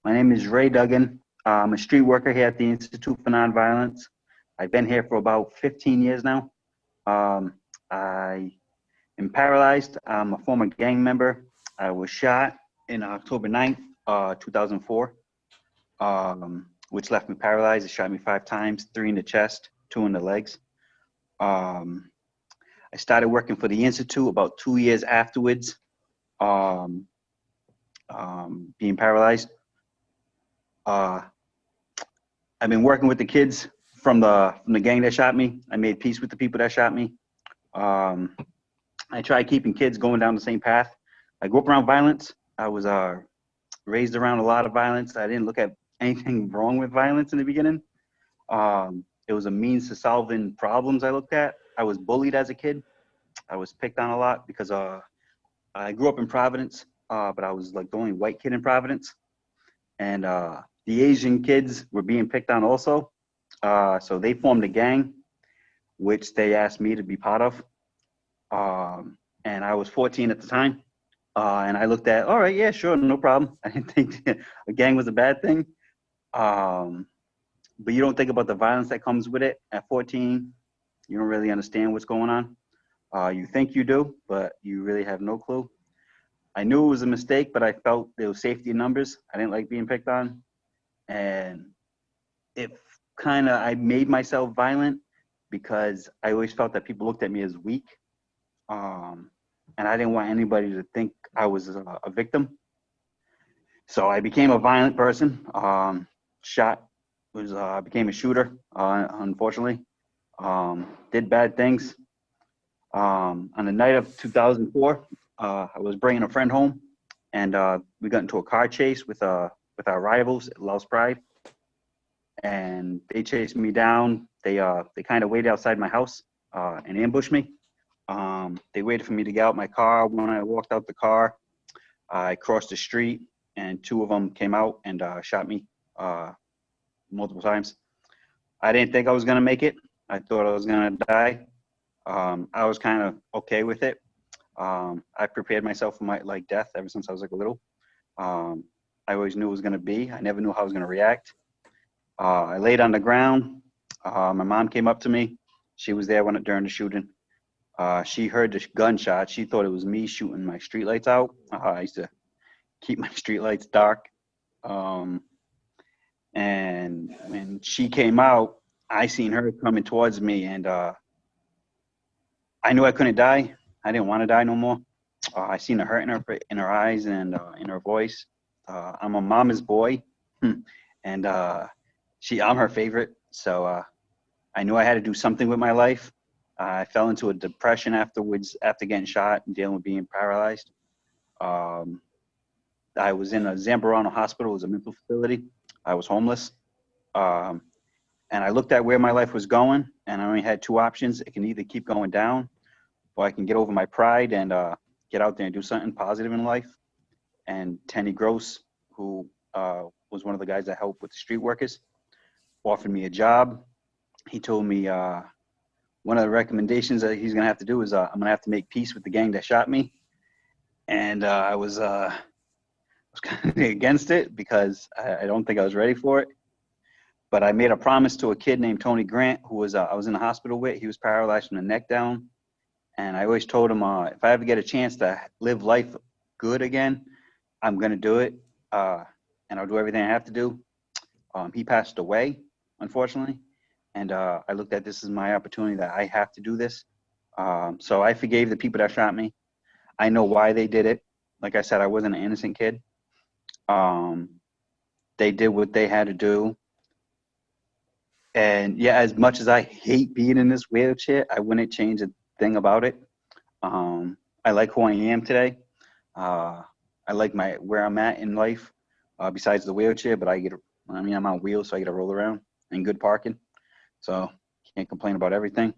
My name is Duggan. I'm a street worker here at the Institute for Nonviolence. I've been here for about 15 years now. I am paralyzed. I'm a former gang member. I was shot in October 9th, 2004, which left me paralyzed. It shot me 5 times, 3 in the chest, 2 in the legs. I started working for the Institute about 2 years afterwards, being paralyzed. I've been working with the kids from the gang that shot me. I made peace with the people that shot me. I try keeping kids going down the same path. I grew up around violence. I was raised around a lot of violence. I didn't look at anything wrong with violence in the beginning. It was a means to solving problems I looked at. I was bullied as a kid. I was picked on a lot because I grew up in Providence, but I was like the only white kid in Providence. And the Asian kids were being picked on also. So they formed a gang, which they asked me to be part of. And I was 14 at the time. And I looked at, all right, yeah, sure, no problem. I didn't think a gang was a bad thing. But you don't think about the violence that comes with it. At 14, you don't really understand what's going on. You think you do, but you really have no clue. I knew it was a mistake, but I felt there was safety in numbers. I didn't like being picked on. And I made myself violent because I always felt that people looked at me as weak. And I didn't want anybody to think I was a victim. So I became a violent person, became a shooter, unfortunately. Did bad things. On the night of 2004, I was bringing a friend home, and we got into a car chase with our rivals at Lost Pride, and they chased me down. They kind of waited outside my house and ambushed me. They waited for me to get out my car. When I walked out the car, I crossed the street, and 2 of them came out and shot me multiple times. I didn't think I was gonna make it. I thought I was gonna die. I was kind of okay with it. I prepared myself for my death ever since I was little. I always knew it was gonna be. I never knew how I was gonna react. I laid on the ground. My mom came up to me. She was there during the shooting. She heard the gunshot. She thought it was me shooting my streetlights out. I used to keep my streetlights dark. And when she came out, I seen her coming towards me, and I knew I couldn't die. I didn't want to die no more. I seen the hurt in her eyes and in her voice. I'm a mama's boy, and I'm her favorite. So I knew I had to do something with my life. I fell into a depression afterwards after getting shot and dealing with being paralyzed. I was in a Zambarano hospital. It was a mental facility. I was homeless. And I looked at where my life was going, and I only had 2 options. It can either keep going down, or I can get over my pride and get out there and do something positive in life. And Tenny Gross, who was one of the guys that helped with the street workers, offered me a job. He told me one of the recommendations that he's gonna have to do is I'm gonna have to make peace with the gang that shot me. And I was kind of against it because I don't think I was ready for it. But I made a promise to a kid named Tony Grant, who I was in the hospital with. He was paralyzed from the neck down. And I always told him, if I ever get a chance to live life good again, I'm going to do it. And I'll do everything I have to do. He passed away, unfortunately. And I looked at this as my opportunity that I have to do this. So I forgave the people that shot me. I know why they did it. Like I said, I wasn't an innocent kid. They did what they had to do. And yeah, as much as I hate being in this wheelchair, I wouldn't change a thing about it. I like who I am today. I like where I'm at in life, besides the wheelchair, but I'm on wheels, so I get to roll around and good parking. So can't complain about everything.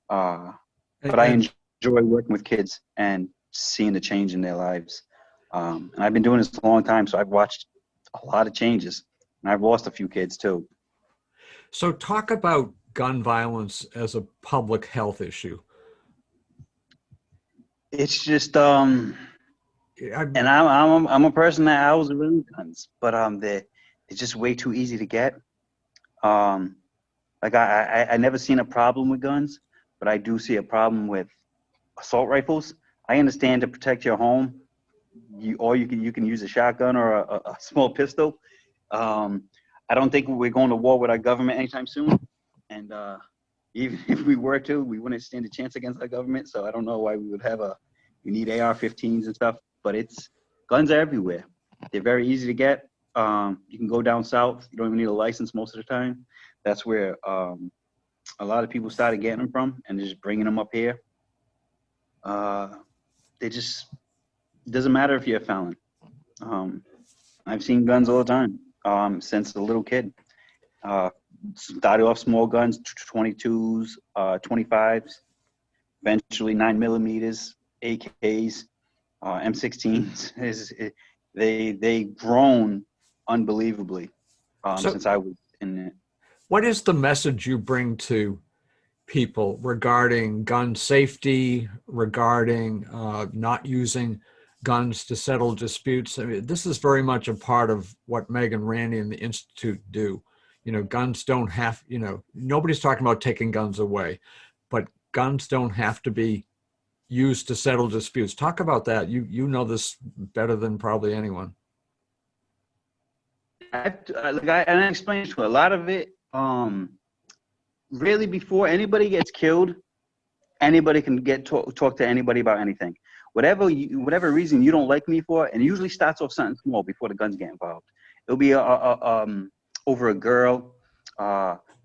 But I enjoy working with kids and seeing the change in their lives. And I've been doing this a long time, so I've watched a lot of changes, and I've lost a few kids too. So talk about gun violence as a public health issue. It's just, And I'm a person that I was around guns, but they're just way too easy to get. Like I never seen a problem with guns, but I do see a problem with assault rifles. I understand to protect your home, you can use a shotgun or a small pistol. I don't think we're going to war with our government anytime soon, and even if we were to, we wouldn't stand a chance against our government. So I don't know why we would have we need AR-15s and stuff. But guns are everywhere. They're very easy to get. You can go down south. You don't even need a license most of the time. That's where a lot of people started getting them from, and just bringing them up here. It doesn't matter if you're a felon. I've seen guns all the time since a little kid. Started off small guns, 22s, 25s, eventually 9mm, AKs, M16s. They've grown unbelievably since I was in it. What is the message you bring to people regarding gun safety, regarding not using guns to settle disputes? I mean, this is very much a part of what Meg and Ranney and the Institute do. You know, guns don't have, nobody's talking about taking guns away, but guns don't have to be used to settle disputes. Talk about that. You know this better than probably anyone. I explained to a lot of it. Really, before anybody gets killed, anybody can talk to anybody about anything. Whatever reason you don't like me for, and it usually starts off something small before the guns get involved. It'll be over a girl,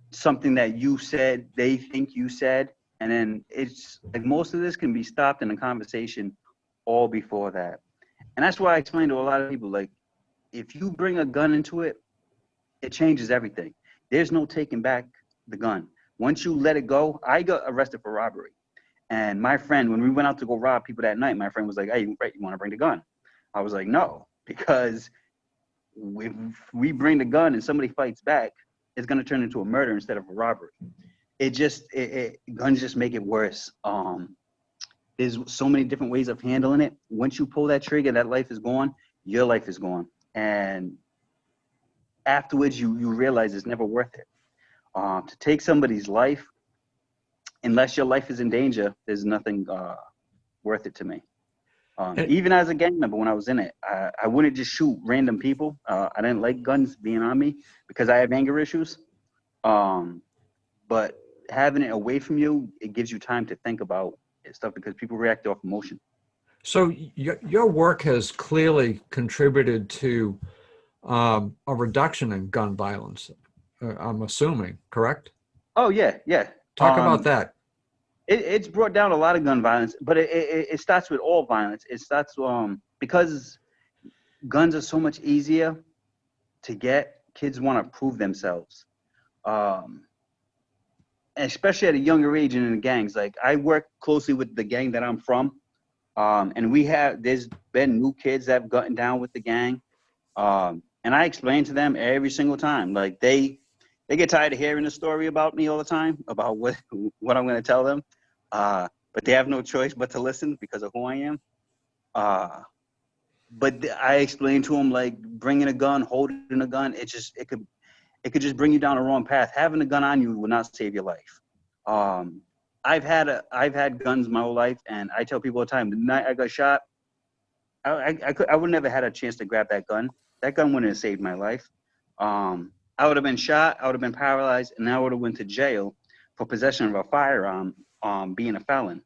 something that you said, they think you said, and then it's like most of this can be stopped in a conversation all before that. And that's why I explain to a lot of people, like, if you bring a gun into it, it changes everything. There's no taking back the gun. Once you let it go, I got arrested for robbery. And my friend, when we went out to go rob people that night, my friend was like, hey, you want to bring the gun? I was like, no, because if we bring the gun and somebody fights back, it's going to turn into a murder instead of a robbery. Guns just make it worse. There's so many different ways of handling it. Once you pull that trigger, that life is gone, your life is gone. And afterwards, you realize it's never worth it. To take somebody's life, unless your life is in danger, there's nothing worth it to me. Even as a gang member, when I was in it, I wouldn't just shoot random people. I didn't like guns being on me because I have anger issues. But having it away from you, it gives you time to think about stuff because people react off emotion. So your work has clearly contributed to a reduction in gun violence, I'm assuming, correct? Oh, yeah. Talk about that. It's brought down a lot of gun violence, but it starts with all violence. It starts because guns are so much easier to get. Kids want to prove themselves, especially at a younger age and in the gangs. Like, I work closely with the gang that I'm from, and there's been new kids that have gotten down with the gang, and I explain to them every single time. Like, they get tired of hearing the story about me all the time, about what I'm going to tell them. But they have no choice but to listen because of who I am. But I explain to them, like, bringing a gun, holding a gun, it could just bring you down the wrong path. Having a gun on you will not save your life. I've had guns my whole life, and I tell people all the time, the night I got shot, I would never had a chance to grab that gun. That gun wouldn't have saved my life. I would have been shot, I would have been paralyzed, and I would have went to jail for possession of a firearm, being a felon.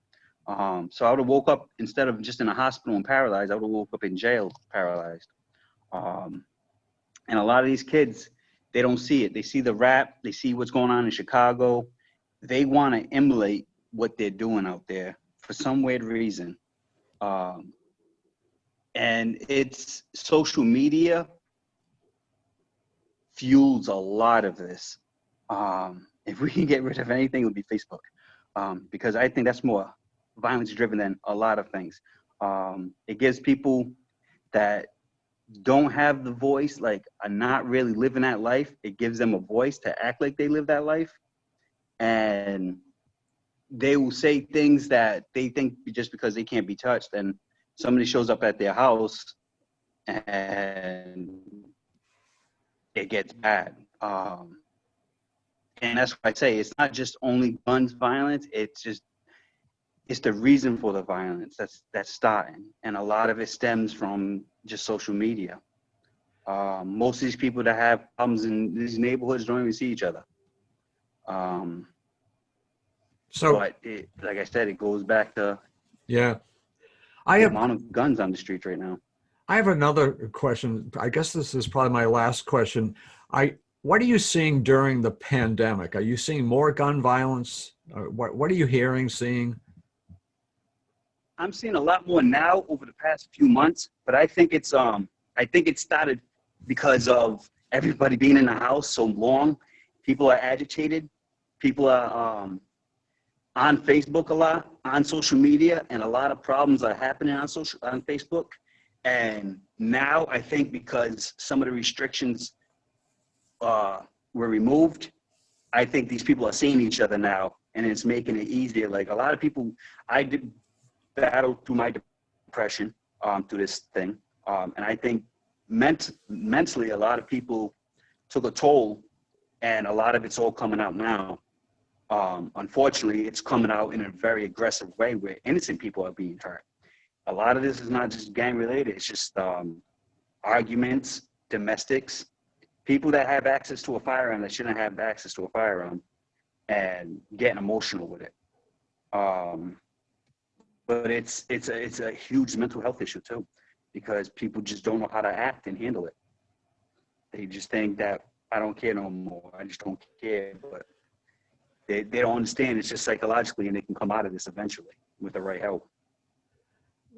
So I would have woke up, instead of just in a hospital and paralyzed, I would have woke up in jail paralyzed. And a lot of these kids, they don't see it. They see the rap, they see what's going on in Chicago. They want to emulate what they're doing out there for some weird reason. And it's social media fuels a lot of this. If we can get rid of anything, it would be Facebook, because I think that's more violence driven than a lot of things. It gives people that don't have the voice, like, are not really living that life, it gives them a voice to act like they live that life. And they will say things that they think just because they can't be touched, and somebody shows up at their house and it gets bad. And that's why I say it's not just only guns violence, it's the reason for the violence that's starting. And a lot of it stems from just social media. Most of these people that have problems in these neighborhoods don't even see each other. But like I said, it goes back to yeah. the amount of guns on the streets right now. I have another question. I guess this is probably my last question. What are you seeing during the pandemic? Are you seeing more gun violence? What are you hearing, seeing? I'm seeing a lot more now over the past few months, but I think it started because of everybody being in the house so long. People are agitated. People are on Facebook a lot, on social media, and a lot of problems are happening on Facebook. And now I think because some of the restrictions were removed, I think these people are seeing each other now, and it's making it easier. Like a lot of people, I did battle through my depression through this thing, and I think mentally a lot of people took a toll, and a lot of it's all coming out now. Unfortunately, it's coming out in a very aggressive way where innocent people are being hurt. A lot of this is not just gang related, it's just arguments, domestics, people that have access to a firearm that shouldn't have access to a firearm, and getting emotional with it. But it's a huge mental health issue too, because people just don't know how to act and handle it. They just think that I don't care no more, I just don't care, but they don't understand it's just psychologically, and they can come out of this eventually with the right help.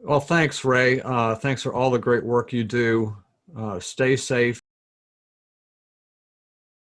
Well, thanks, Ray. Thanks for all the great work you do. Stay safe.